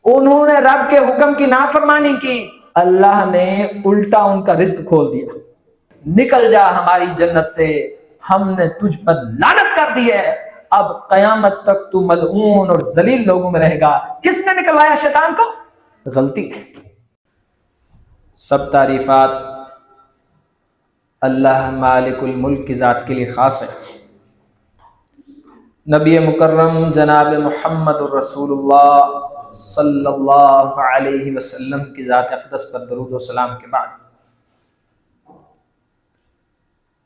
انہوں نے رب کے حکم کی نافرمانی کی، اللہ نے الٹا ان کا رزق کھول دیا۔ نکل جا ہماری جنت سے، ہم نے تجھ پر لعنت کر دی ہے، اب قیامت تک تو ملعون اور ذلیل لوگوں میں رہے گا۔ کس نے نکلوایا شیطان کو؟ غلطی۔ سب تعریفات اللہ مالک الملک کی ذات کے لیے خاص ہے۔ نبی مکرم جناب محمد الرسول اللہ صلی اللہ علیہ وسلم کی ذات اقدس پر درود و سلام کے بعد،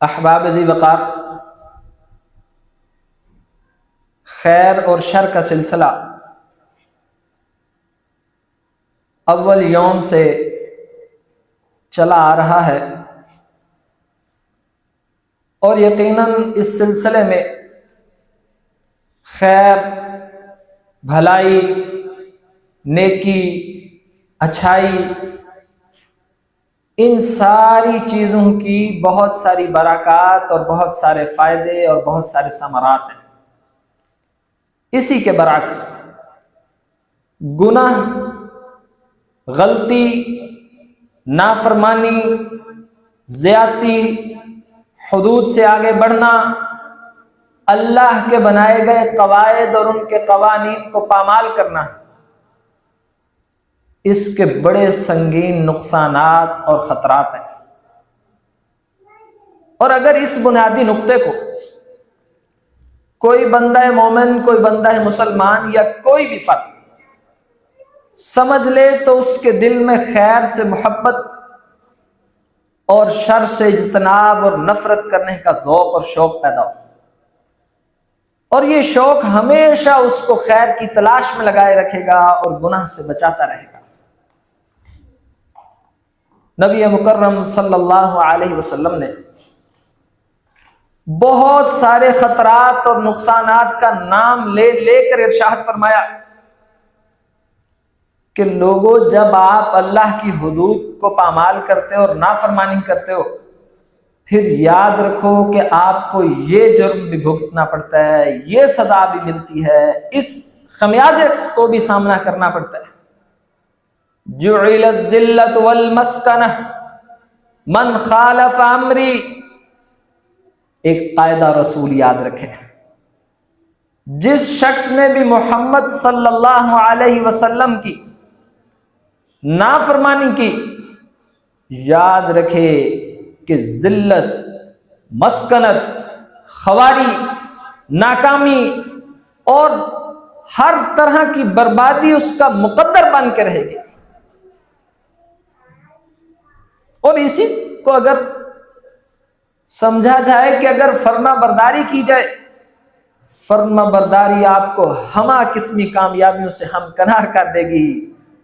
احباب ذی وقار، خیر اور شر کا سلسلہ اول یوم سے چلا آ رہا ہے، اور یقیناً اس سلسلے میں خیر، بھلائی، نیکی، اچھائی، ان ساری چیزوں کی بہت ساری برکات اور بہت سارے فائدے اور بہت سارے ثمرات ہیں۔ اسی کے برعکس گناہ، غلطی، نافرمانی، زیادتی، حدود سے آگے بڑھنا، اللہ کے بنائے گئے قواعد اور ان کے قوانین کو پامال کرنا، اس کے بڑے سنگین نقصانات اور خطرات ہیں۔ اور اگر اس بنیادی نقطے کو کوئی بندہ مومن، کوئی بندہ مسلمان یا کوئی بھی فرد سمجھ لے تو اس کے دل میں خیر سے محبت اور شر سے اجتناب اور نفرت کرنے کا ذوق اور شوق پیدا ہو، اور یہ شوق ہمیشہ اس کو خیر کی تلاش میں لگائے رکھے گا اور گناہ سے بچاتا رہے گا۔ نبی مکرم صلی اللہ علیہ وسلم نے بہت سارے خطرات اور نقصانات کا نام لے لے کر ارشاد فرمایا کہ لوگوں، جب آپ اللہ کی حدود کو پامال کرتے ہو اور نافرمانی کرتے ہو، پھر یاد رکھو کہ آپ کو یہ جرم بھی بھگتنا پڑتا ہے، یہ سزا بھی ملتی ہے، اس خمیازے کو بھی سامنا کرنا پڑتا ہے۔ جعل الذلۃ والمسکنہ من خالف امری، ایک قاعدہ رسول یاد رکھے، جس شخص نے بھی محمد صلی اللہ علیہ وسلم کی نافرمانی کی، یاد رکھے کہ ذلت، مسکنت، خواری، ناکامی اور ہر طرح کی بربادی اس کا مقدر بن کے رہے گی۔ اور اسی کو اگر سمجھا جائے کہ اگر فرما برداری کی جائے، فرما برداری آپ کو ہمہ قسمی کامیابیوں سے ہمکنار کر دے گی،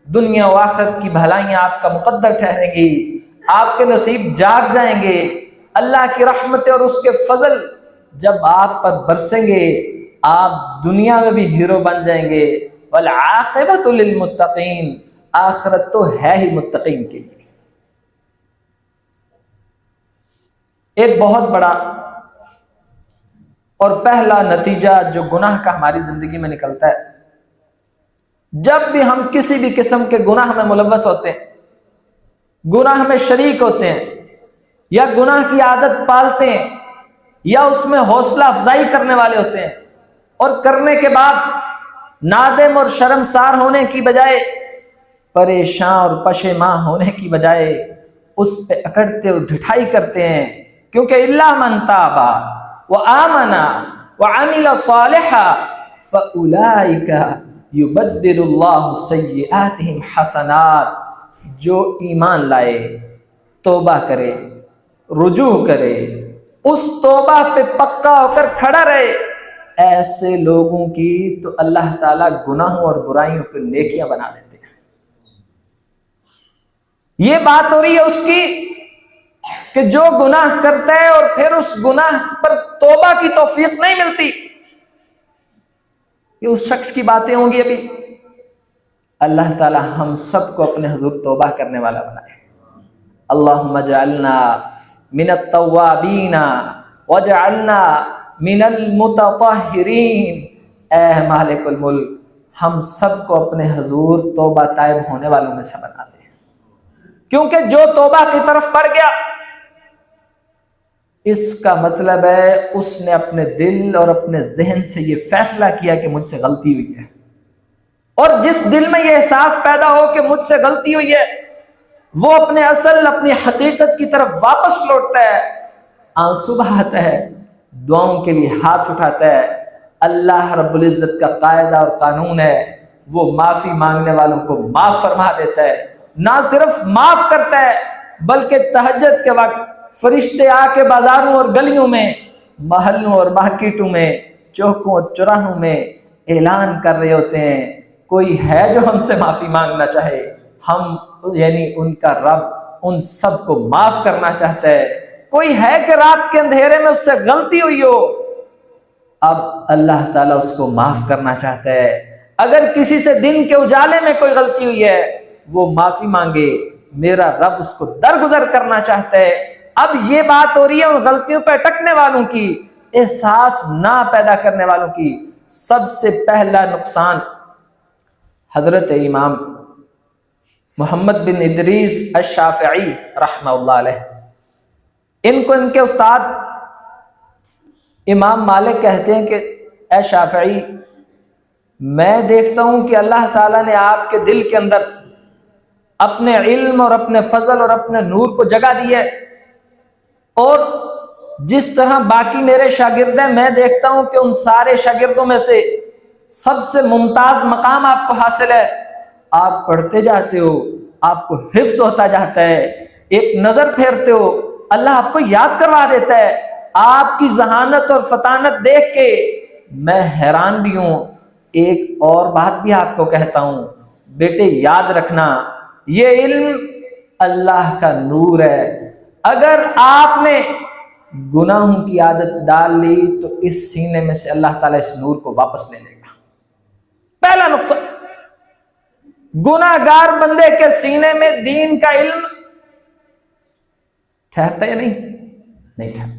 دنیا و آخرت کی بھلائیاں آپ کا مقدر ٹھہریں گی، آپ کے نصیب جاگ جائیں گے، اللہ کی رحمت اور اس کے فضل جب آپ پر برسیں گے، آپ دنیا میں بھی ہیرو بن جائیں گے۔ والعاقبۃ للمتقین، آخرت تو ہے ہی متقین کے لیے۔ ایک بہت بڑا اور پہلا نتیجہ جو گناہ کا ہماری زندگی میں نکلتا ہے، جب بھی ہم کسی بھی قسم کے گناہ میں ملوث ہوتے ہیں، گناہ میں شریک ہوتے ہیں، یا گناہ کی عادت پالتے ہیں، یا اس میں حوصلہ افزائی کرنے والے ہوتے ہیں، اور کرنے کے بعد نادم اور شرمسار ہونے کی بجائے، پریشان اور پشیمان ہونے کی بجائے اس پہ اکڑتے اور ڈھٹائی کرتے ہیں، کیونکہ الا من تاب وآمن وعمل صالحا فاولئک یبدل اللہ سیئاتہم حسنات، جو ایمان لائے، توبہ کرے، رجوع کرے، اس توبہ پہ پکا ہو کر کھڑا رہے، ایسے لوگوں کی تو اللہ تعالیٰ گناہوں اور برائیوں پہ نیکیاں بنا دیتے ہیں۔ یہ بات ہو رہی ہے اس کی کہ جو گناہ کرتا ہے اور پھر اس گناہ پر توبہ کی توفیق نہیں ملتی، یہ اس شخص کی باتیں ہوں گی۔ ابھی اللہ تعالیٰ ہم سب کو اپنے حضور توبہ کرنے والا بنائے۔ اللہم اجعلنا من التوابین واجعلنا من المتطہرین۔ اے مالک الملک، ہم سب کو اپنے حضور توبہ طائب ہونے والوں میں سے بنا دے، کیونکہ جو توبہ کی طرف بڑھ گیا اس کا مطلب ہے اس نے اپنے دل اور اپنے ذہن سے یہ فیصلہ کیا کہ مجھ سے غلطی ہوئی ہے، اور جس دل میں یہ احساس پیدا ہو کہ مجھ سے غلطی ہوئی ہے وہ اپنے اصل اپنی حقیقت کی طرف واپس لوٹتا ہے، آنسو بہاتا ہے، دعاؤں کے لیے ہاتھ اٹھاتا ہے۔ اللہ رب العزت کا قاعدہ اور قانون ہے، وہ معافی مانگنے والوں کو معاف فرما دیتا ہے، نہ صرف معاف کرتا ہے بلکہ تہجد کے وقت فرشتے آ کے بازاروں اور گلیوں میں، محلوں اور مارکیٹوں میں، چوکوں اور چوراہوں میں اعلان کر رہے ہوتے ہیں کوئی ہے جو ہم سے معافی مانگنا چاہے، ہم یعنی ان کا رب ان سب کو معاف کرنا چاہتا ہے۔ کوئی ہے کہ رات کے اندھیرے میں اس سے غلطی ہوئی ہو، اب اللہ تعالیٰ اس کو معاف کرنا چاہتا ہے۔ اگر کسی سے دن کے اجالے میں کوئی غلطی ہوئی ہے وہ معافی مانگے، میرا رب اس کو درگزر کرنا چاہتا ہے۔ اب یہ بات ہو رہی ہے ان غلطیوں پہ اٹکنے والوں کی، احساس نہ پیدا کرنے والوں کی۔ سب سے پہلا نقصان حضرت امام محمد بن ادریس الشافعی رحمہ اللہ علیہ، ان کو ان کے استاد امام مالک کہتے ہیں کہ اے شافعی، میں دیکھتا ہوں کہ اللہ تعالیٰ نے آپ کے دل کے اندر اپنے علم اور اپنے فضل اور اپنے نور کو جگہ دی ہے، اور جس طرح باقی میرے شاگرد ہیں میں دیکھتا ہوں کہ ان سارے شاگردوں میں سے سب سے ممتاز مقام آپ کو حاصل ہے۔ آپ پڑھتے جاتے ہو، آپ کو حفظ ہوتا جاتا ہے، ایک نظر پھیرتے ہو اللہ آپ کو یاد کروا دیتا ہے۔ آپ کی ذہانت اور فطانت دیکھ کے میں حیران بھی ہوں۔ ایک اور بات بھی آپ کو کہتا ہوں، بیٹے یاد رکھنا یہ علم اللہ کا نور ہے، اگر آپ نے گناہوں کی عادت ڈال لی تو اس سینے میں سے اللہ تعالیٰ اس نور کو واپس لے لے گا۔ پہلا نقصان، گناہ گار بندے کے سینے میں دین کا علم ٹھہرتا یا نہیں ٹھہرتا۔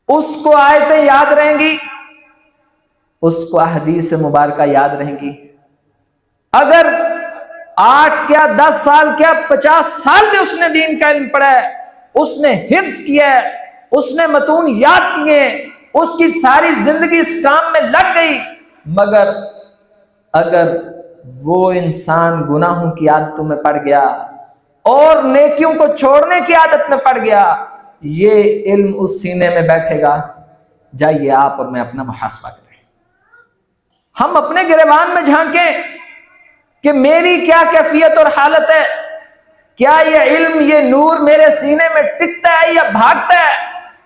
اس کو آیتیں یاد رہیں گی، اس کو احادیث مبارکہ یاد رہیں گی، اگر 8 کیا 10 سال کیا 50 سال بھی اس نے دین کا علم پڑھا ہے، اس نے حفظ کیا ہے، اس نے متون یاد کیے، اس کی ساری زندگی اس کام میں لگ گئی، مگر اگر وہ انسان گناہوں کی عادتوں میں پڑ گیا اور نیکیوں کو چھوڑنے کی عادت میں پڑ گیا، یہ علم اس سینے میں بیٹھے گا۔ جائیے آپ اور میں اپنا محاسبہ کریں، ہم اپنے گریبان میں جھانکیں کہ میری کیا کیفیت اور حالت ہے، کیا یہ علم یہ نور میرے سینے میں ٹکتا ہے یا بھاگتا ہے؟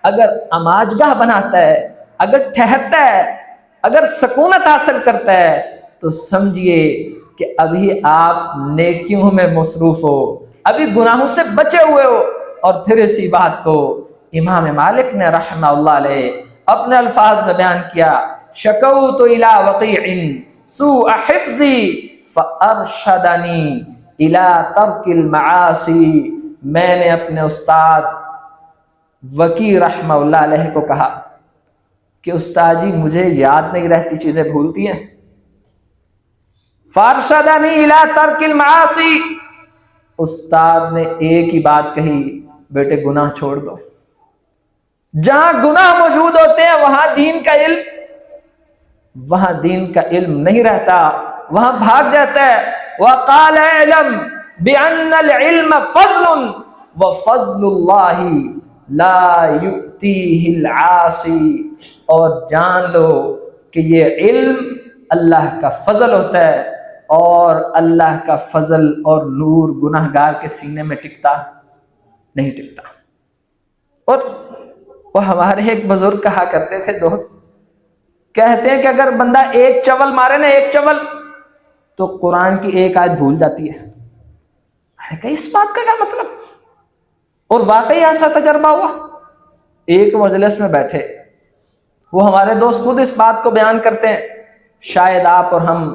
اگر آماجگاہ بناتا ہے، اگر ٹھہرتا ہے، اگر سکونت حاصل کرتا ہے تو سمجھیے کہ ابھی آپ نیکیوں میں مصروف ہو، ابھی گناہوں سے بچے ہوئے ہو۔ اور پھر اسی بات کو امام مالک نے رحمہ اللہ علیہ اپنے الفاظ میں بیان کیا، شکوت الی وقیع سوء حفظی فارشدنی الی ترک المعاصی، میں نے اپنے استاد وقیع رحمہ اللہ علیہ کو کہا کہ استاد جی مجھے یاد نہیں رہتی، چیزیں بھولتی ہیں، فارشدنی الی ترک المعاصی، استاد نے ایک ہی بات کہی، بیٹے گناہ چھوڑ دو۔ جہاں گناہ موجود ہوتے ہیں وہاں دین کا علم نہیں رہتا، وہاں بھاگ جاتا ہے۔ وقال اعلم بان العلم فضل وفضل اللہ لا یؤتیہ العاصی، اور جان لو کہ یہ علم اللہ کا فضل ہوتا ہے، اور اللہ کا فضل اور نور گناہ گار کے سینے میں ٹکتا نہیں ٹکتا۔ اور وہ ہمارے ایک بزرگ کہا کرتے تھے، دوست کہتے ہیں کہ اگر بندہ ایک چول مارے نا، ایک چول، تو قرآن کی ایک آیت بھول جاتی ہے۔ میں نے کہا اس بات کا کیا مطلب؟ اور واقعی ایسا تجربہ ہوا۔ ایک مجلس میں بیٹھے، وہ ہمارے دوست خود اس بات کو بیان کرتے ہیں، شاید آپ اور ہم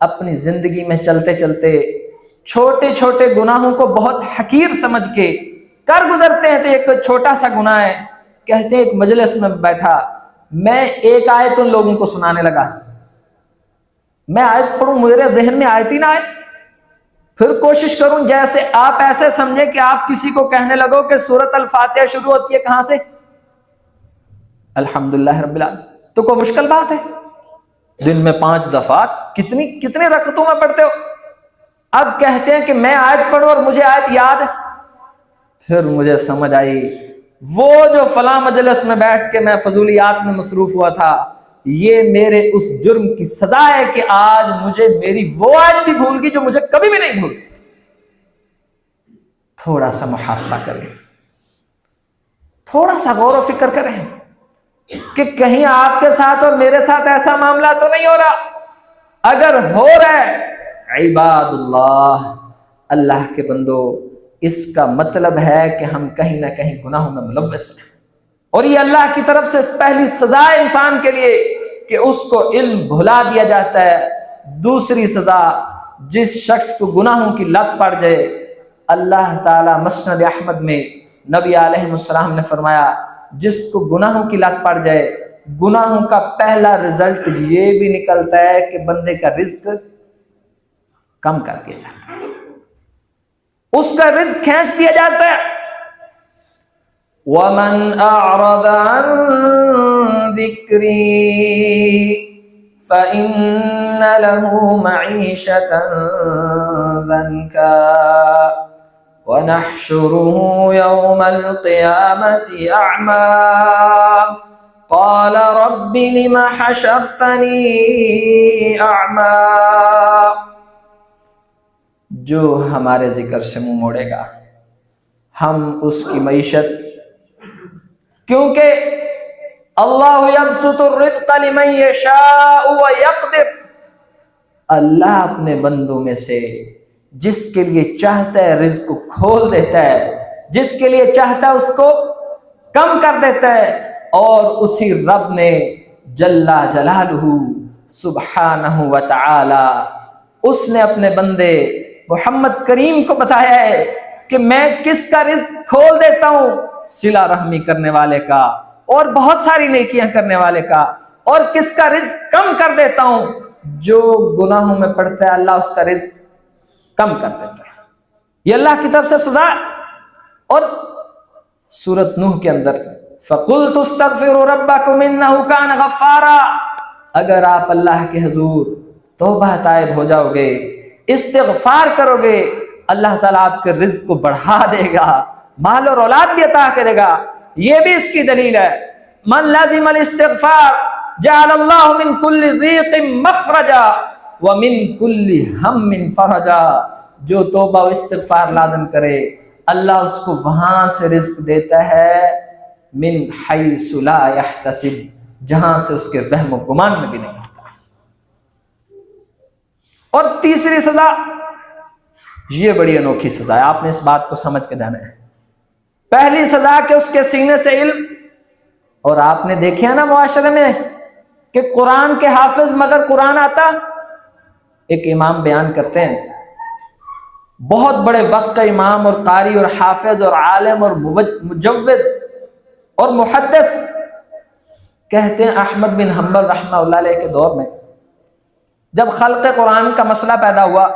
اپنی زندگی میں چلتے چلتے چھوٹے چھوٹے گناہوں کو بہت حقیر سمجھ کے کر گزرتے ہیں، تو ایک چھوٹا سا گناہ ہے، کہتے ہیں ایک مجلس میں بیٹھا، میں ایک آیت ان لوگوں کو سنانے لگا، میں آیت پڑھوں میرے ذہن میں آیت ہی نہ آئے، پھر کوشش کروں جیسے آپ ایسے سمجھیں کہ آپ کسی کو کہنے لگو کہ سورۃ الفاتحہ شروع ہوتی ہے کہاں سے؟ الحمدللہ رب العالمین، تو کوئی مشکل بات ہے؟ دن میں 5 دفعہ کتنی رکعتوں میں پڑھتے ہو؟ اب کہتے ہیں کہ میں آیت پڑھوں اور مجھے آیت یاد ہے۔ پھر مجھے سمجھ آئی وہ جو فلاں مجلس میں بیٹھ کے میں فضولیات میں مصروف ہوا تھا، یہ میرے اس جرم کی سزا ہے کہ آج مجھے میری وہ آیت بھی بھول گئی جو مجھے کبھی بھی نہیں بھولتی۔ تھوڑا سا محاسبہ کریں، تھوڑا سا غور و فکر کریں کہ کہیں آپ کے ساتھ اور میرے ساتھ ایسا معاملہ تو نہیں ہو رہا۔ اگر ہو رہا ہے عباد اللہ، اللہ کے بندو، اس کا مطلب ہے کہ ہم کہیں نہ کہیں گناہوں میں ملوث ہیں، اور یہ اللہ کی طرف سے پہلی سزا ہے انسان کے لیے کہ اس کو علم بھلا دیا جاتا ہے۔ دوسری سزا، جس شخص کو گناہوں کی لت پڑ جائے، اللہ تعالی مسند احمد میں نبی علیہ السلام نے فرمایا جس کو گناہوں کی لت پڑ جائے، گناہوں کا پہلا رزلٹ یہ بھی نکلتا ہے کہ بندے کا رزق کم کر دیا جاتا ہے، اس کا رزق کھینچ دیا جاتا ہے۔ وَمَنْ أَعْرَضَ عَنْ ذِكْرِي فَإِنَّ لَهُ مَعِيشَةً ضَنْكًا وَنَحْشُرُهُ يَوْمَ الْقِيَامَةِ أَعْمَى قَالَ رَبِّ لِمَ حَشَرْتَنِي أَعْمَى۔ جو ہمارے ذکر سے منہ موڑے گا ہم اس کی معیشت، کیونکہ اللہ یبسط الرزق لمن یشاء ویقدر، اللہ اپنے بندوں میں سے جس کے لیے چاہتا ہے رزق کو کھول دیتا ہے، جس کے لیے چاہتا ہے اس کو کم کر دیتا ہے، اور اسی رب نے جل جلالہ سبحانہ وتعالی اس نے اپنے بندے محمد کریم کو بتایا ہے کہ میں کس کا رزق کھول دیتا ہوں، صلہ رحمی کرنے والے کا اور بہت ساری نیکیاں کرنے والے کا، اور کس کا رزق کم کر دیتا ہوں، جو گناہوں میں پڑتا ہے اللہ اس کا رزق کم کر دیتا ہے۔ یہ اللہ کی طرف سے سزا۔ اور سورۃ نوح کے اندر فَقُلْتُ اسْتَغْفِرُوا رَبَّكُمْ إِنَّهُ كَانَ غَفَّارًا، اگر آپ اللہ کے حضور توبہ طائب ہو جاؤ گے، استغفار کرو گے، اللہ تعالیٰ آپ کے رزق کو بڑھا دے گا، مال اور اولاد بھی عطا کرے گا۔ یہ بھی اس کی دلیل ہے، من لازم الاستغفار جعل اللہ من کل ضیق مخرجا ومن کل ہم فرجا، جو توبہ و استغفار لازم کرے اللہ اس کو وہاں سے رزق دیتا ہے من حیث لا یحتسب، جہاں سے اس کے وہم و گمان میں بھی نہیں ہوتا۔ اور تیسری سزا، یہ بڑی انوکھی سزا ہے، آپ نے اس بات کو سمجھ کے جانا ہے۔ پہلی سزا کہ اس کے سینے سے علم، اور آپ نے دیکھا نا معاشرے میں کہ قرآن کے حافظ مگر قرآن آتا، ایک امام بیان کرتے ہیں، بہت بڑے وقت کا امام اور قاری اور حافظ اور عالم اور مجود اور محدث، کہتے ہیں احمد بن حنبل رحمہ اللہ علیہ کے دور میں جب خلق قرآن کا مسئلہ پیدا ہوا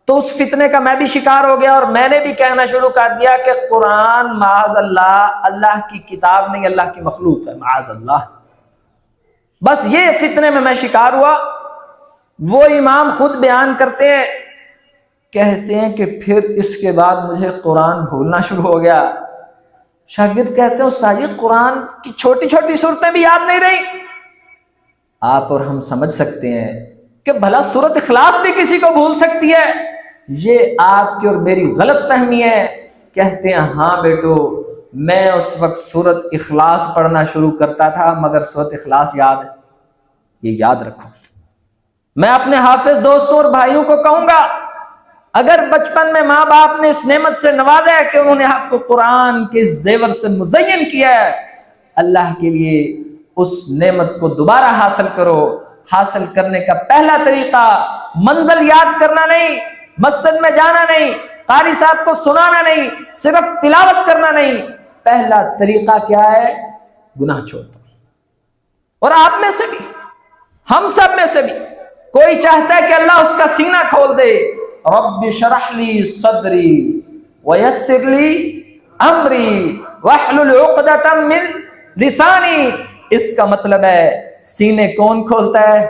تو اس فتنے کا میں بھی شکار ہو گیا، اور میں نے بھی کہنا شروع کر دیا کہ قرآن معاذ اللہ اللہ کی کتاب نہیں، اللہ کی مخلوق ہے، معاذ اللہ۔ بس یہ فتنے میں میں شکار ہوا۔ وہ امام خود بیان کرتے ہیں، کہتے ہیں کہ پھر اس کے بعد مجھے قرآن بھولنا شروع ہو گیا۔ شاگرد کہتے ہیں استاد یہ قرآن کی چھوٹی چھوٹی صورتیں بھی یاد نہیں رہی۔ آپ اور ہم سمجھ سکتے ہیں کہ بھلا سورۃ اخلاص بھی کسی کو بھول سکتی ہے، یہ آپ کی اور میری غلط فہمی ہے۔ کہتے ہیں ہاں بیٹو، میں اس وقت سورۃ اخلاص پڑھنا شروع کرتا تھا مگر سورۃ اخلاص یاد ہے، یہ یاد رکھو۔ میں اپنے حافظ دوستوں اور بھائیوں کو کہوں گا، اگر بچپن میں ماں باپ نے اس نعمت سے نوازا ہے کہ انہوں نے آپ کو قرآن کے زیور سے مزین کیا ہے، اللہ کے لیے اس نعمت کو دوبارہ حاصل کرو۔ حاصل کرنے کا پہلا طریقہ منزل یاد کرنا نہیں، مسجد میں جانا نہیں، قاری صاحب کو سنانا نہیں، صرف تلاوت کرنا نہیں، پہلا طریقہ کیا ہے؟ گناہ چھوڑ دو۔ اور آپ میں سے بھی، ہم سب میں سے بھی کوئی چاہتا ہے کہ اللہ اس کا سینہ کھول دے، رب شرح لی صدری ویسر لی امری واحلل عقدۃ من لسانی۔ اس کا مطلب ہے سینے کون کھولتا ہے؟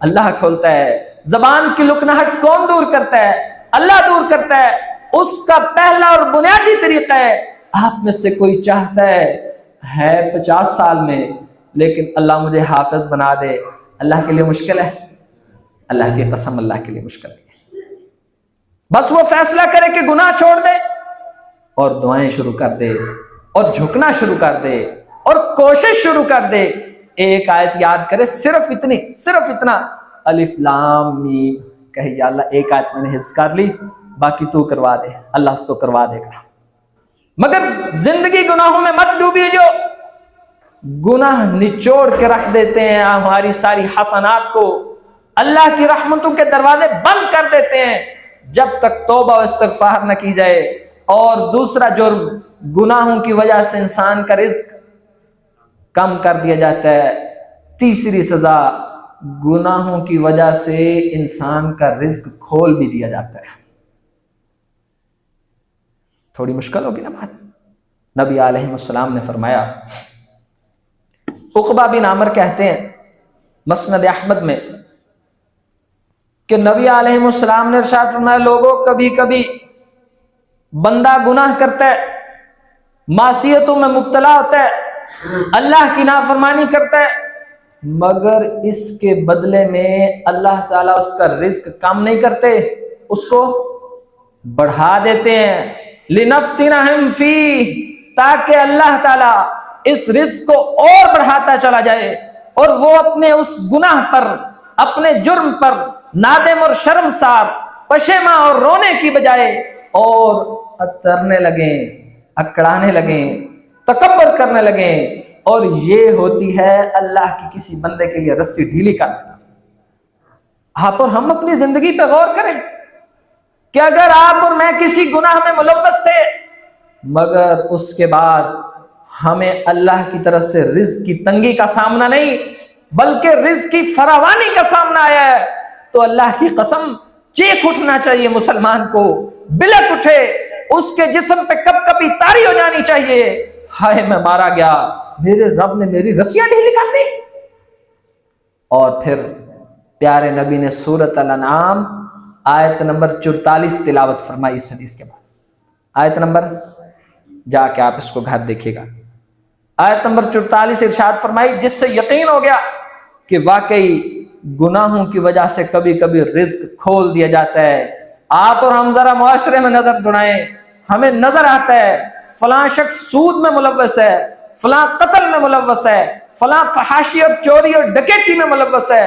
اللہ کھولتا ہے۔ زبان کی لکنہٹ کون دور کرتا ہے؟ اللہ دور کرتا ہے۔ اس کا پہلا اور بنیادی طریقہ ہے، آپ میں سے کوئی چاہتا ہے 50 سال میں لیکن اللہ مجھے حافظ بنا دے، اللہ کے لیے مشکل ہے؟ اللہ کی قسم اللہ کے لیے مشکل نہیں ہے۔ بس وہ فیصلہ کرے کہ گناہ چھوڑ دے اور دعائیں شروع کر دے اور جھکنا شروع کر دے اور کوشش شروع کر دے۔ ایک آیت یاد کرے، صرف اتنا، الف لام میم، کہے یا اللہ ایک آیت میں نے حفظ کر لی، باقی تو کروا دے، اللہ اس کو کروا دے گا۔ مگر زندگی گناہوں میں مت ڈوبی، جو گناہ نچوڑ کے رکھ دیتے ہیں ہماری ساری حسنات کو، اللہ کی رحمتوں کے دروازے بند کر دیتے ہیں جب تک توبہ و استغفار نہ کی جائے۔ اور دوسرا جرم، گناہوں کی وجہ سے انسان کا رزق کم کر دیا جاتا ہے۔ تیسری سزا، گناہوں کی وجہ سے انسان کا رزق کھول بھی دیا جاتا ہے۔ تھوڑی مشکل ہوگی نا بات۔ نبی علیہ السلام نے فرمایا، عقبہ بن عامر کہتے ہیں مسند احمد میں کہ نبی علیہ السلام نے ارشاد فرمایا، لوگوں کبھی کبھی بندہ گناہ کرتا ہے، معصیتوں میں مبتلا ہوتا ہے، اللہ کی نافرمانی کرتا ہے، مگر اس کے بدلے میں اللہ تعالیٰ اس کا رزق کم نہیں کرتے، اس کو بڑھا دیتے ہیں۔ لِنَفْتِنَهُمْ فِيهِ، تاکہ اللہ تعالیٰ اس رزق کو اور بڑھاتا چلا جائے، اور وہ اپنے اس گناہ پر، اپنے جرم پر نادم اور شرمسار، پشیماں اور رونے کی بجائے اور اترنے لگیں، اکڑانے لگیں، تکبر کرنے لگیں۔ اور یہ ہوتی ہے اللہ کی کسی بندے کے لیے رسی ڈھیلی کر دینا۔ آپ اور ہم اپنی زندگی پہ غور کریں کہ اگر آپ اور میں کسی گناہ میں ملوث تھے، مگر اس کے بعد ہمیں اللہ کی طرف سے رزق کی تنگی کا سامنا نہیں بلکہ رزق کی فراوانی کا سامنا آیا ہے، تو اللہ کی قسم چیخ اٹھنا چاہیے مسلمان کو، بلک اٹھے، اس کے جسم پہ کب کبھی طاری ہو جانی چاہیے، ہائے میں مارا گیا، میرے رب نے میری رسیاں ڈھیلی کر دی۔ اور پھر پیارے نبی نے سورۃ الانعام آیت نمبر 44 تلاوت فرمائی اس حدیث کے بعد۔ آیت نمبر، جا کے آپ اس کو گھر دیکھیے گا، آیت نمبر 44 ارشاد فرمائی، جس سے یقین ہو گیا کہ واقعی گناہوں کی وجہ سے کبھی کبھی رزق کھول دیا جاتا ہے۔ آپ اور ہم ذرا معاشرے میں نظر دوڑائیں، ہمیں نظر آتا ہے فلاں شخص سود میں ملوث ہے، فلاں قتل میں ملوث ہے، فلاں فحاشی اور چوری اور ڈکیتی میں ملوث ہے،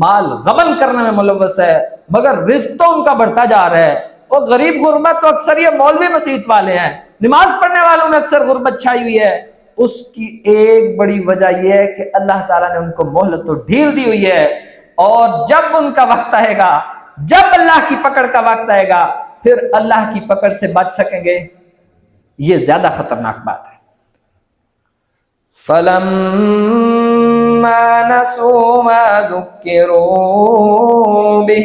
مال غبن کرنے میں ملوث ہے، مگر رزق تو ان کا بڑھتا جا رہا ہے۔ اور غریب غربت تو اکثر یہ مولوی مسیحت والے ہیں، نماز پڑھنے والوں میں اکثر غربت چھائی ہوئی ہے۔ اس کی ایک بڑی وجہ یہ ہے کہ اللہ تعالیٰ نے ان کو مہلت تو ڈھیل دی ہوئی ہے، اور جب ان کا وقت آئے گا، جب اللہ کی پکڑ کا وقت آئے گا، پھر اللہ کی پکڑ سے بچ سکیں گے؟ یہ زیادہ خطرناک بات ہے۔ فَلَمَّا نَسُوا مَا ذُكِّرُوا بِهِ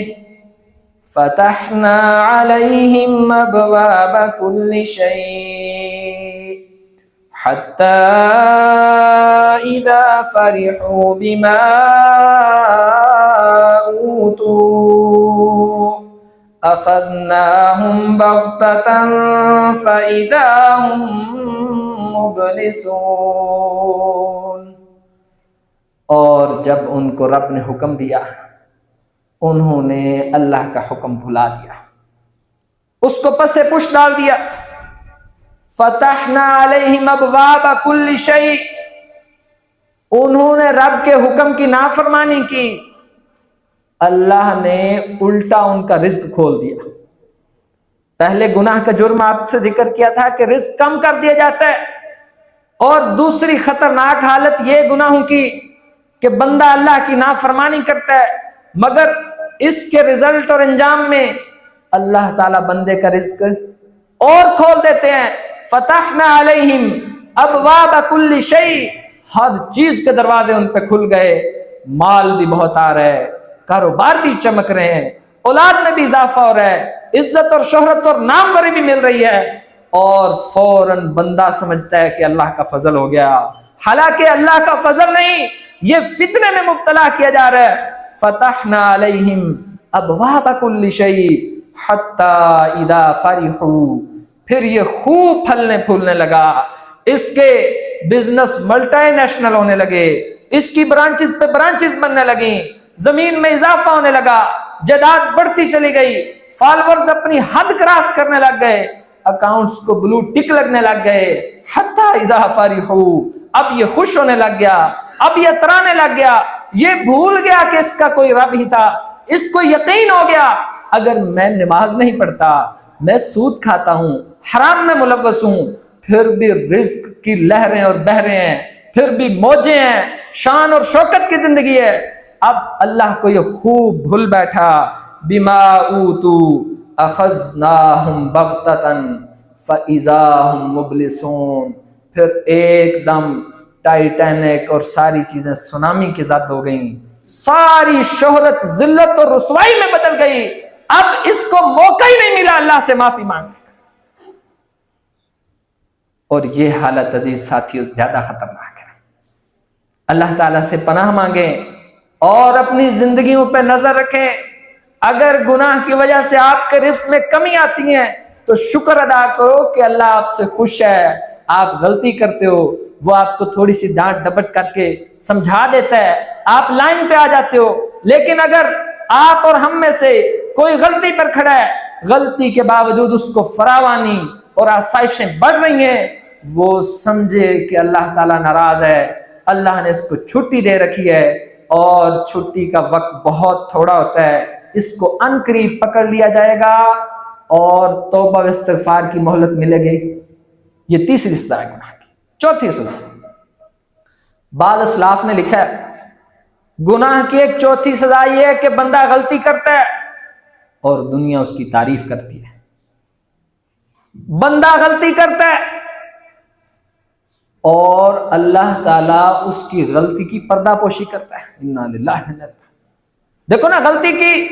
فَتَحْنَا عَلَيْهِمْ أَبْوَابَ كُلِّ شَيْءٍ حَتَّى إِذَا فَرِحُوا بِمَا أُوتُوا أَخَذْنَاهُمْ بَغْتَةً فَإِذَا هُمْ مُبْلِسُونَ۔ اور جب ان کو رب نے حکم دیا، انہوں نے اللہ کا حکم بھلا دیا، اس کو پس پش ڈال دیا۔ فتحنا علیہم ابواب کل شیء، انہوں نے رب کے حکم کی نافرمانی کی، اللہ نے الٹا ان کا رزق کھول دیا۔ پہلے گناہ کا جرم آپ سے ذکر کیا تھا کہ رزق کم کر دیا جاتا ہے، اور دوسری خطرناک حالت یہ گناہوں کی کہ بندہ اللہ کی نافرمانی کرتا ہے، مگر اس کے رزلٹ اور انجام میں اللہ تعالیٰ بندے کا رزق اور کھول دیتے ہیں۔ فتحنا علیہم ابواب کل شیء، ہر چیز کے دروازے ان پہ کھل گئے، مال بھی بہت آ رہا ہے، کاروبار بھی چمک رہے ہیں، اولاد میں بھی اضافہ ہو رہا ہے، عزت اور شہرت اور ناموری بھی مل رہی ہے، اور فوراً بندہ سمجھتا ہے کہ اللہ کا فضل ہو گیا، حالانکہ اللہ کا فضل نہیں، یہ فتنے میں مبتلا کیا جا رہا ہے۔ فتحنا علیہم ابواب کل شیء حتی اذا فرحوا، پھر یہ خوب پھلنے پھولنے لگا، اس کے بزنس ملٹی نیشنل ہونے لگے، اس کی برانچز پہ برانچز بننے لگیں، زمین میں اضافہ ہونے لگا، جائیداد بڑھتی چلی گئی، فالورز اپنی حد کراس کرنے لگ گئے، اکاؤنٹس کو بلو ٹک لگنے لگ گئے، حتی اذا فرحوا، اب یہ خوش ہونے لگ گیا، اب یہ ترانے لگ گیا، یہ بھول گیا کہ اس کا کوئی رب ہی تھا، اس کو یقین ہو گیا اگر میں نماز نہیں پڑھتا، میں سود کھاتا ہوں، حرام میں ملوث ہوں، پھر بھی رزق کی لہریں اور بہریں ہیں، پھر بھی موجیں ہیں، شان اور شوکت کی زندگی ہے۔ اب اللہ کو یہ خوب بھول بیٹھا، بما اوتوا اخذناہم بغتۃ فاذا ہم مبلسون، پھر ایک دم ٹائٹینک اور ساری چیزیں سونامی کی زد ہو گئیں، ساری شہرت ذلت اور رسوائی میں بدل گئی، اب اس کو موقع ہی نہیں ملا اللہ سے معافی مانگنے کا۔ اور یہ حالت عزیز ساتھیوں زیادہ خطرناک ہے۔ اللہ تعالیٰ سے پناہ مانگیں اور اپنی زندگیوں پہ نظر رکھیں۔ اگر گناہ کی وجہ سے آپ کے رزق میں کمی آتی ہے تو شکر ادا کرو کہ اللہ آپ سے خوش ہے، آپ غلطی کرتے ہو، وہ آپ کو تھوڑی سی ڈانٹ ڈپٹ کر کے سمجھا دیتا ہے، آپ لائن پہ آ جاتے ہو۔ لیکن اگر آپ اور ہم میں سے کوئی غلطی پر کھڑا ہے، غلطی کے باوجود اس کو فراوانی اور آسائشیں بڑھ رہی ہیں، وہ سمجھے کہ اللہ تعالیٰ ناراض ہے، اللہ نے اس کو چھٹی دے رکھی ہے اور چھٹی کا وقت بہت تھوڑا ہوتا ہے، اس کو عنقریب پکڑ لیا جائے گا اور توبہ و استغفار کی مہلت ملے گی۔ یہ تیسری سزا ہے گناہ کی۔ چوتھی سزا، بعض اسلاف نے لکھا ہے گناہ کی ایک چوتھی سزا یہ ہے کہ بندہ غلطی کرتا ہے اور دنیا اس کی تعریف کرتی ہے۔ بندہ غلطی کرتا ہے اور اللہ تعالیٰ اس کی غلطی کی پردہ پوشی کرتا ہے۔ انا للہ و انا الیہ۔ دیکھو نا، غلطی کی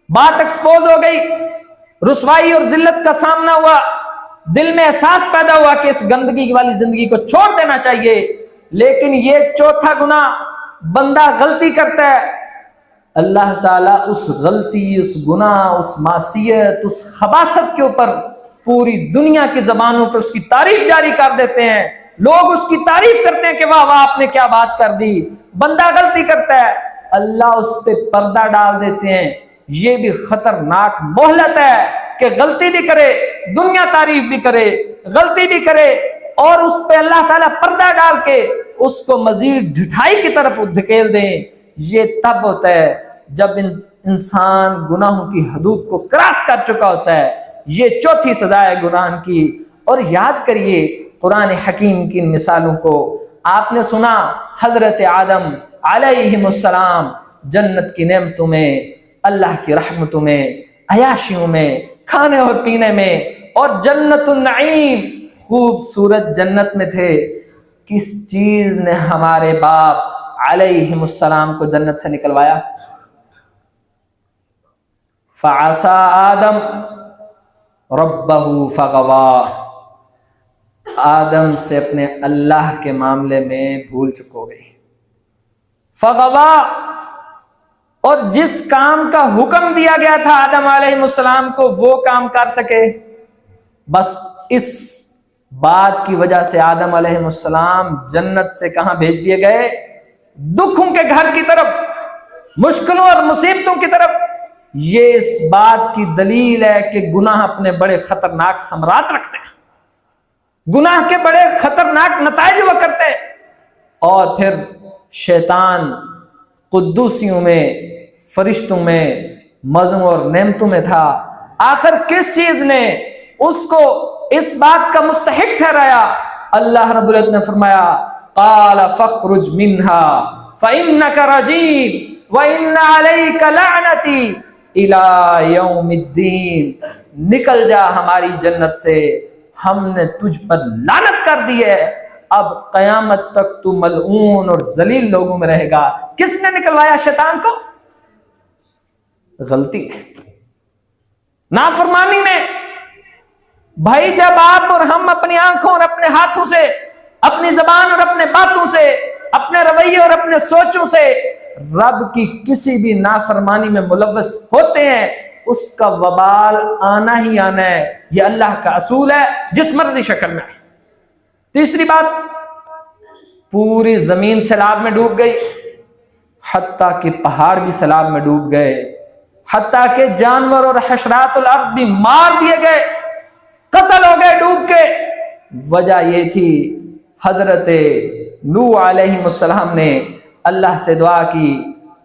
بات ایکسپوز ہو گئی، رسوائی اور ذلت کا سامنا ہوا، دل میں احساس پیدا ہوا کہ اس گندگی والی زندگی کو چھوڑ دینا چاہیے، لیکن یہ چوتھا گناہ، بندہ غلطی کرتا ہے، اللہ تعالیٰ اس غلطی، اس گناہ، اس معصیت، اس خباثت کے اوپر پوری دنیا کی زبانوں پر اس کی تعریف جاری کر دیتے ہیں، لوگ اس کی تعریف کرتے ہیں کہ واہ واہ آپ نے کیا بات کر دی۔ بندہ غلطی کرتا ہے، اللہ اس پہ پردہ ڈال دیتے ہیں۔ یہ بھی خطرناک مہلت ہے کہ غلطی بھی کرے، دنیا تعریف بھی کرے، غلطی بھی کرے اور اس پہ اللہ تعالیٰ پردہ ڈال کے اس کو مزید ڈھٹائی کی طرف دھکیل دیں۔ یہ تب ہوتا ہے جب انسان گناہوں کی حدود کو کراس کر چکا ہوتا ہے۔ یہ چوتھی سزا ہے گناہ کی۔ اور یاد کریے قرآن حکیم کی ان مثالوں کو۔ آپ نے سنا حضرت آدم علیہ السلام جنت کی نعمتوں میں، اللہ کی رحمتوں میں، عیاشیوں میں، کھانے اور پینے میں، اور جنت النعیم، خوبصورت جنت میں تھے۔ کس چیز نے ہمارے باپ علیہ السلام کو جنت سے نکلوایا؟ فعصى آدم ربہ فغوا، آدم سے اپنے اللہ کے معاملے میں بھول چکو گئی۔ فغوا، اور جس کام کا حکم دیا گیا تھا آدم علیہ السلام کو وہ کام کر سکے، بس اس بات کی وجہ سے آدم علیہ السلام جنت سے کہاں بھیج دیے گئے؟ دکھوں کے گھر کی طرف، مشکلوں اور مصیبتوں کی طرف۔ یہ اس بات کی دلیل ہے کہ گناہ اپنے بڑے خطرناک ثمرات رکھتے ہیں، گناہ کے بڑے خطرناک نتائج وہ کرتے ہیں۔ اور پھر شیطان قدوسیوں میں، فرشتوں میں، مزوں اور نعمتوں میں تھا، آخر کس چیز نے اس کو اس بات کا مستحق ٹھہرایا؟ اللہ رب العزت نے فرمایا قال فاخرج منها فإنك رجيم وإن عليك لعنتي إلى يوم الدين، نکل جا ہماری جنت سے، ہم نے تجھ پر لعنت کر دی ہے، اب قیامت تک تو ملعون اور ذلیل لوگوں میں رہے گا۔ کس نے نکلوایا شیطان کو؟ غلطی ہے، نافرمانی میں۔ بھائی جب آپ اور ہم اپنی آنکھوں اور اپنے ہاتھوں سے، اپنی زبان اور اپنے باتوں سے، اپنے رویے اور اپنے سوچوں سے رب کی کسی بھی نافرمانی میں ملوث ہوتے ہیں، اس کا وبال آنا ہی آنا ہے۔ یہ اللہ کا اصول ہے، جس مرضی شکل میں۔ تیسری بات، پوری زمین سیلاب میں ڈوب گئی، حتیٰ کہ پہاڑ بھی سیلاب میں ڈوب گئے، حتیٰ کہ جانور اور حشرات الارض بھی مار دیے گئے، قتل ہو گئے ڈوب کے۔ وجہ یہ تھی، حضرت نوح علیہ السلام نے اللہ سے دعا کی،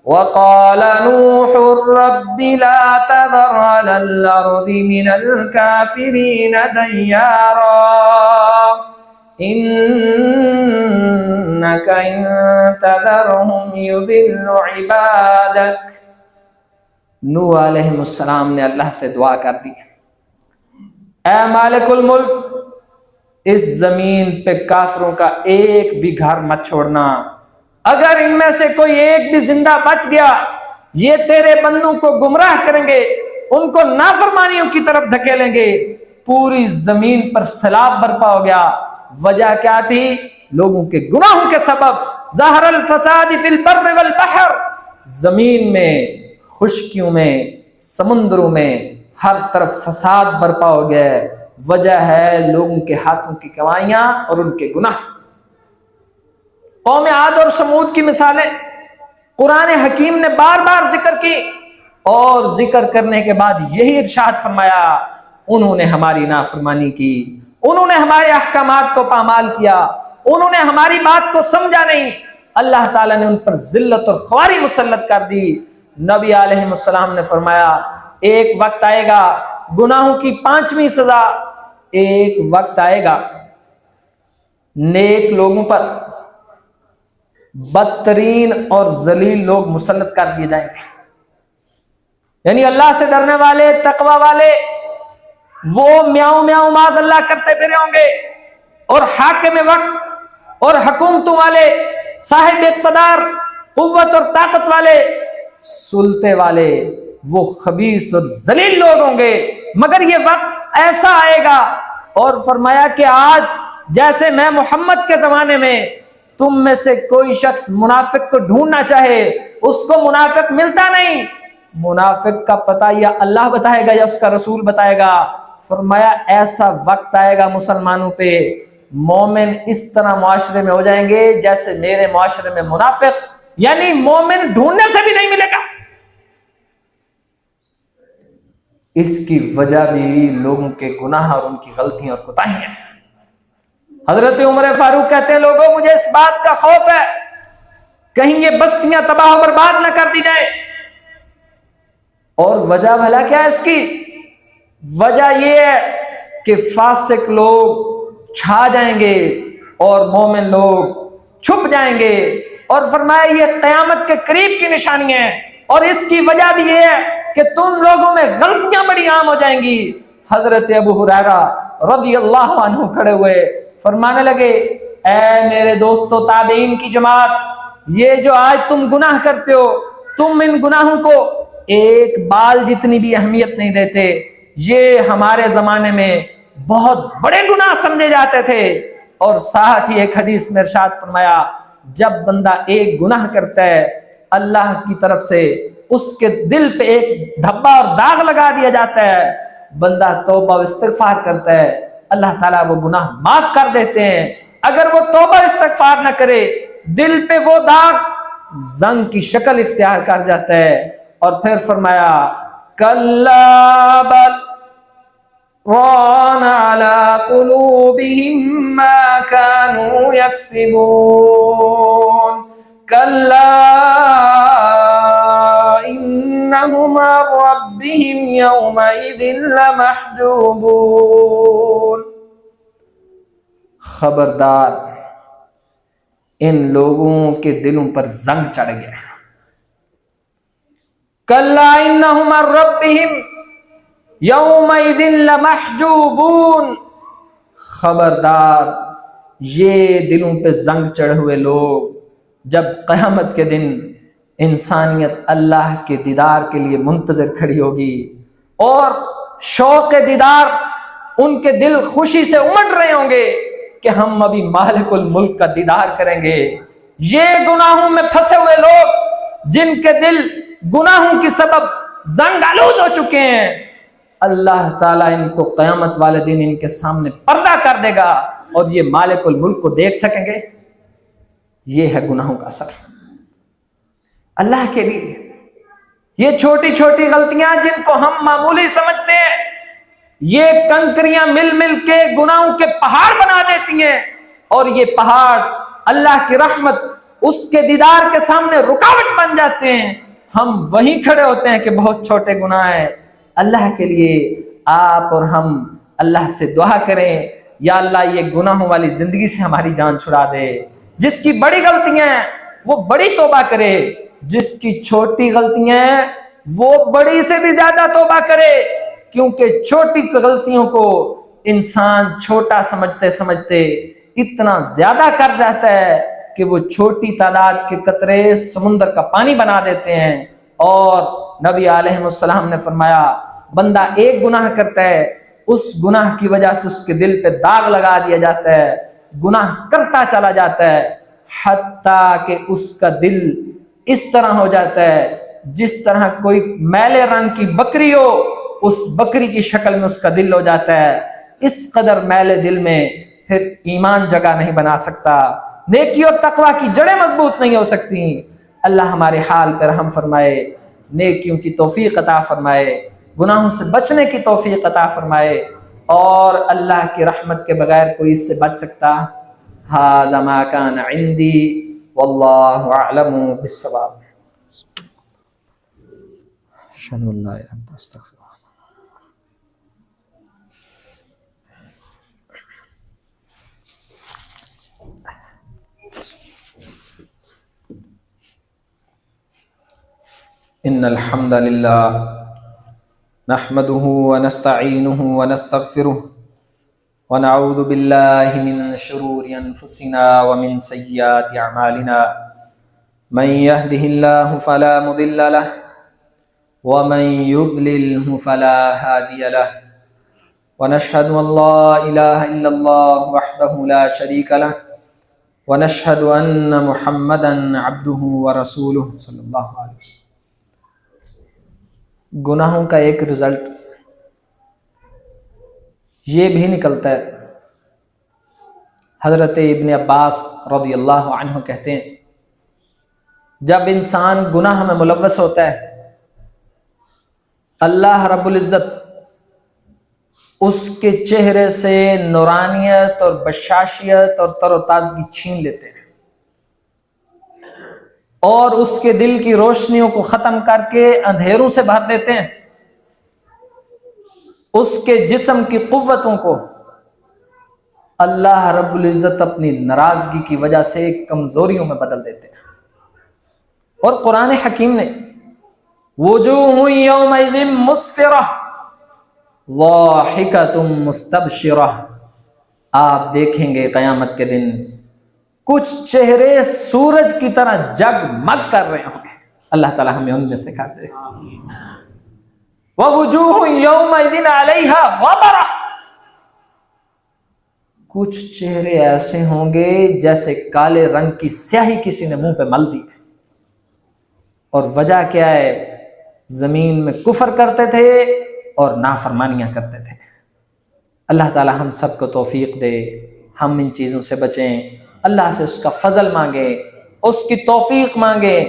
وَقَالَ نُوحٌ رَبِّ لَا تَذَرْ عَلَى الْأَرْضِ مِنَ الْكَافِرِينَ دَيَّارًا إِنَّكَ إِن تَذَرْهُمْ يُضِلُّ عِبَادَكَ۔ نوح علیہ السلام نے اللہ سے دعا کر دی، اے مالک الملک، اس زمین پہ کافروں کا ایک بھی گھر مت چھوڑنا، اگر ان میں سے کوئی ایک بھی زندہ بچ گیا، یہ تیرے بندوں کو گمراہ کریں گے، ان کو نافرمانیوں کی طرف دھکیلیں گے۔ پوری زمین پر سیلاب برپا ہو گیا۔ وجہ کیا تھی؟ لوگوں کے گناہوں کے سبب۔ ظہر الفساد فی البر والبحر، زمین میں، خشکیوں میں، سمندروں میں ہر طرف فساد برپا ہو گیا ہے۔ وجہ ہے لوگوں کے ہاتھوں کی کمائیاں اور ان کے گناہ۔ قوم عاد اور سمود کی مثالیں قرآن حکیم نے بار بار ذکر کی، اور ذکر کرنے کے بعد یہی ارشاد فرمایا، انہوں نے ہماری نافرمانی کی، انہوں نے ہمارے احکامات کو پامال کیا، انہوں نے ہماری بات کو سمجھا نہیں۔ اللہ تعالیٰ نے ان پر ذلت اور خواری مسلط کر دی۔ نبی علیہ السلام نے فرمایا، ایک وقت آئے گا گناہوں کی 5ویں سزا، ایک وقت آئے گا نیک لوگوں پر بدترین اور ذلیل لوگ مسلط کر دیے جائیں گے، یعنی اللہ سے ڈرنے والے، تقوی والے، وہ میاؤں میاؤں معاذ اللہ کرتے پھرے ہوں گے، اور حاکم وقت اور حکومتوں والے، صاحب اقتدار، قوت اور طاقت والے، سلطے والے، وہ خبیث اور ذلیل لوگ ہوں گے۔ مگر یہ وقت ایسا آئے گا، اور فرمایا کہ آج جیسے میں محمد کے زمانے میں تم میں سے کوئی شخص منافق کو ڈھونڈنا چاہے، اس کو منافق ملتا نہیں، منافق کا پتہ یا اللہ بتائے گا یا اس کا رسول بتائے گا۔ فرمایا ایسا وقت آئے گا مسلمانوں پہ، مومن اس طرح معاشرے میں ہو جائیں گے جیسے میرے معاشرے میں منافق، یعنی مومن ڈھونڈنے سے بھی نہیں ملے گا۔ اس کی وجہ بھی لوگوں کے گناہ اور ان کی غلطیاں اور کوتاہیاں ہیں۔ حضرت عمر فاروق کہتے ہیں، لوگوں مجھے اس بات کا خوف ہے کہیں یہ بستیاں تباہ و برباد نہ کر دی جائیں۔ اور وجہ بھلا کیا ہے اس کی؟ وجہ یہ ہے کہ فاسق لوگ چھا جائیں گے اور مومن لوگ چھپ جائیں گے، اور فرمایا یہ قیامت کے قریب کی نشانی ہے۔ اور اس کی وجہ بھی یہ ہے کہ تم لوگوں میں غلطیاں بڑی عام ہو جائیں گی۔ حضرت ابو ہریرہ رضی اللہ عنہ کھڑے ہوئے فرمانے لگے، اے میرے دوستو تابعین کی جماعت، یہ جو آج تم گناہ کرتے ہو، تم ان گناہوں کو ایک بال جتنی بھی اہمیت نہیں دیتے، یہ ہمارے زمانے میں بہت بڑے گناہ سمجھے جاتے تھے۔ اور ساتھ ہی ایک حدیث میں ارشاد فرمایا، جب بندہ ایک گناہ کرتا ہے، اللہ کی طرف سے اس کے دل پہ ایک دھبا اور داغ لگا دیا جاتا ہے، بندہ توبہ و استغفار کرتا ہے، اللہ تعالیٰ وہ گناہ معاف کر دیتے ہیں۔ اگر وہ توبہ استغفار نہ کرے، دل پہ وہ داغ زنگ کی شکل اختیار کر جاتا ہے۔ اور پھر فرمایا، کلا بل ران علی قلوبہم ما کانوا یکسبون، کلا انہم عن ربہم یومئذ لمحجوبون۔ خبردار، ان لوگوں کے دلوں پر زنگ چڑھ گیا۔ کلا انہم عن ربہم یومئذ لمحجوبون، خبردار یہ دلوں پہ زنگ چڑھے ہوئے لوگ جب قیامت کے دن انسانیت اللہ کے دیدار کے لیے منتظر کھڑی ہوگی، اور شوق دیدار ان کے دل خوشی سے امٹ رہے ہوں گے کہ ہم ابھی مالک الملک کا دیدار کریں گے۔ یہ گناہوں میں پھنسے ہوئے لوگ جن کے دل گناہوں کی سبب زنگ آلود ہو چکے ہیں، اللہ تعالیٰ ان کو قیامت والے دن ان کے سامنے پردہ کر دے گا اور یہ مالک الملک کو دیکھ سکیں گے۔ یہ ہے گناہوں کا اثر اللہ کے لیے۔ یہ چھوٹی چھوٹی غلطیاں جن کو ہم معمولی سمجھتے ہیں، یہ کنکریاں مل مل کے گناہوں کے پہاڑ بنا دیتی ہیں، اور یہ پہاڑ اللہ کی رحمت اس کے دیدار کے سامنے رکاوٹ بن جاتے ہیں۔ ہم وہیں کھڑے ہوتے ہیں کہ بہت چھوٹے گناہ ہیں۔ اللہ کے لیے آپ اور ہم اللہ سے دعا کریں، یا اللہ یہ گناہوں والی زندگی سے ہماری جان چھڑا دے۔ جس کی بڑی غلطیاں ہیں وہ بڑی توبہ کرے، جس کی چھوٹی غلطیاں ہیں وہ بڑی سے بھی زیادہ توبہ کرے، کیونکہ چھوٹی غلطیوں کو انسان چھوٹا سمجھتے سمجھتے اتنا زیادہ کر جاتا ہے کہ وہ چھوٹی تعداد کے قطرے سمندر کا پانی بنا دیتے ہیں۔ اور نبی علیہ السلام نے فرمایا، بندہ ایک گناہ کرتا ہے، اس گناہ کی وجہ سے اس کے دل پہ داغ لگا دیا جاتا ہے، گناہ کرتا چلا جاتا ہے، حتیٰ کہ اس کا دل اس طرح ہو جاتا ہے جس طرح کوئی میلے رنگ کی بکری ہو، اس بکری کی شکل میں اس کا دل ہو جاتا ہے۔ اس قدر میلے دل میں پھر ایمان جگہ نہیں بنا سکتا، نیکی اور تقوی کی جڑیں مضبوط نہیں ہو سکتی۔ اللہ ہمارے حال پر رحم فرمائے، نیکیوں کی توفیق عطا فرمائے، گناہوں سے بچنے کی توفیق عطا فرمائے، اور اللہ کی رحمت کے بغیر کوئی اس سے بچ سکتا؟ ھذا ما کان عندی واللہ اعلم بالصواب۔ اشہد ان لا الہ الا انت استغفرک۔ ان الحمد للہ نحمده ونستعینه ونستغفره ونعوذ باللہ من شرور انفسنا ومن سیئات اعمالنا، من يهده الله فلا مضل له ومن يضلله فلا هادي له، ونشهد ان لا اله الا الله وحده لا شريك له، ونشهد ان محمدا عبده ورسوله صلی اللہ علیہ وسلم۔ گناہوں کا ایک رزلٹ یہ بھی نکلتا ہے، حضرت ابن عباس رضی اللہ عنہ کہتے ہیں، جب انسان گناہ میں ملوث ہوتا ہے، اللہ رب العزت اس کے چہرے سے نورانیت اور بشاشیت اور تر و تازگی چھین لیتے ہیں، اور اس کے دل کی روشنیوں کو ختم کر کے اندھیروں سے بھر دیتے ہیں، اس کے جسم کی قوتوں کو اللہ رب العزت اپنی ناراضگی کی وجہ سے کمزوریوں میں بدل دیتے ہیں۔ اور قرآن حکیم نے وجوہ یومئذ مسفرہ ضاحکۃ مستبشرہ، آپ دیکھیں گے قیامت کے دن کچھ چہرے سورج کی طرح جگمگ کر رہے ہوں گے۔ اللہ تعالی ہمیں ان میں سے کر دے۔ وَوُجُوهٌ يَوْمَئِذٍ عَلَيْهَا غَبَرَةٌ، کچھ چہرے ایسے ہوں گے جیسے کالے رنگ کی سیاہی کسی نے منہ پہ مل دی، اور وجہ کیا ہے؟ زمین میں کفر کرتے تھے اور نافرمانیاں کرتے تھے۔ اللہ تعالی ہم سب کو توفیق دے، ہم ان چیزوں سے بچیں، اللہ سے اس کا فضل مانگیں، اس کی توفیق مانگیں۔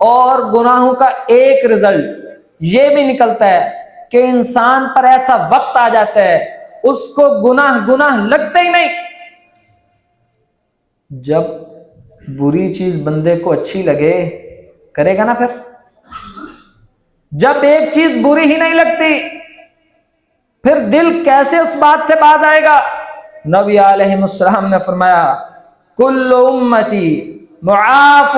اور گناہوں کا ایک رزلٹ یہ بھی نکلتا ہے کہ انسان پر ایسا وقت آ جاتا ہے اس کو گناہ لگتا ہی نہیں۔ جب بری چیز بندے کو اچھی لگے کرے گا نا، جب ایک چیز بری ہی نہیں لگتی پھر دل کیسے اس بات سے باز آئے گا؟ نبی علیہ السلام نے فرمایا، کل امتی معاف،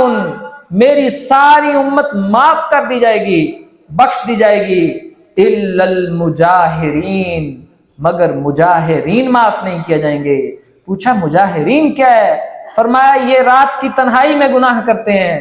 میری ساری امت معاف کر دی جائے گی، بخش دی جائے گی، الا المجاہرین، مگر مجاہرین معاف نہیں کیے جائیں گے۔ پوچھا مجاہرین کیا ہے؟ فرمایا یہ رات کی تنہائی میں گناہ کرتے ہیں،